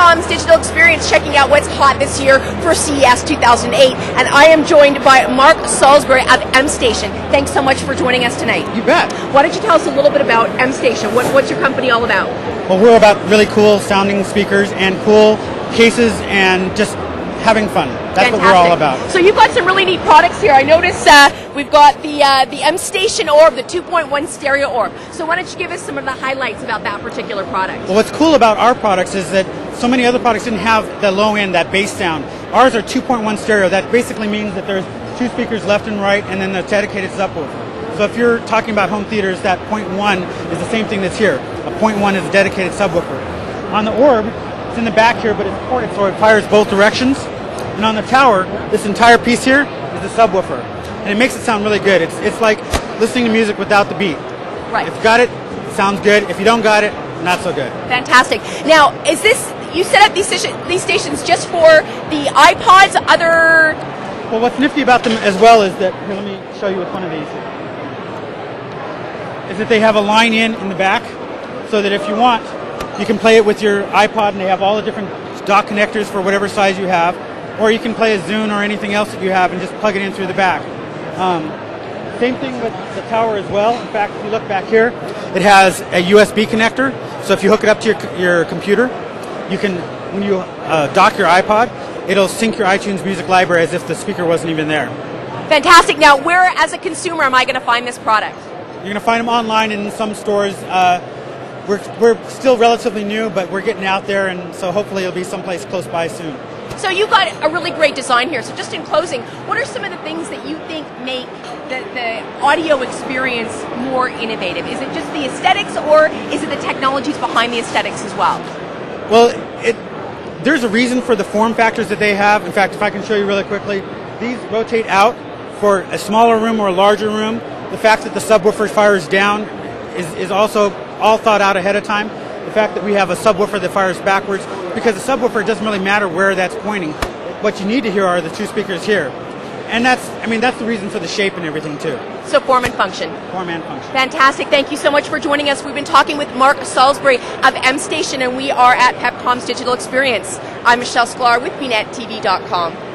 Pepcom's digital experience, checking out what's hot this year for CES 2008. And I am joined by Marc Salsberry of Mstation. Thanks so much for joining us tonight. You bet. Why don't you tell us a little bit about Mstation? What's your company all about? Well, we're about really cool sounding speakers and cool cases and just having fun. That's Fantastic. What we're all about. So you've got some really neat products here. I notice we've got the Mstation orb, the 2.1 stereo orb. So why don't you give us some of the highlights about that particular product? Well, what's cool about our products is that so many other products didn't have the low end, that bass sound. Ours are 2.1 stereo. That basically means that there's two speakers left and right and then the dedicated subwoofer. So if you're talking about home theaters, that 0.1 is the same thing that's here. A 0.1 is a dedicated subwoofer. On the orb, it's in the back here, but it's ported so it fires both directions. And on the tower, this entire piece here is the subwoofer. And it makes it sound really good. It's like listening to music without the beat. Right. If you got it, it sounds good. If you don't got it, not so good. Fantastic. Now, is this, you set up these stations just for the iPods, other... Well, what's nifty about them as well is that, here, let me show you with one of these, is that they have a line in the back, so that if you want, you can play it with your iPod, and they have all the different dock connectors for whatever size you have, or you can play a Zune or anything else that you have and just plug it in through the back. Same thing with the tower as well. In fact, if you look back here, it has a USB connector, so if you hook it up to your computer, you can, when you dock your iPod, it'll sync your iTunes music library as if the speaker wasn't even there. Fantastic. Now, where, as a consumer, am I going to find this product? You're going to find them online in some stores. We're still relatively new, but we're getting out there, and so hopefully it'll be someplace close by soon. So you've got a really great design here. So just in closing, what are some of the things that you think make the audio experience more innovative? Is it just the aesthetics, or is it the technologies behind the aesthetics as well? Well, there's a reason for the form factors that they have. In fact, if I can show you really quickly, these rotate out for a smaller room or a larger room. The fact that the subwoofer fires down is also all thought out ahead of time. The fact that we have a subwoofer that fires backwards, because the subwoofer, it doesn't really matter where that's pointing. What you need to hear are the two speakers here. And that's the reason for the shape and everything too. So form and function. Form and function. Fantastic. Thank you so much for joining us. We've been talking with Marc Salsberry of Mstation, and we are at Pepcom's Digital Experience. I'm Michelle Sklar with BNetTV.com.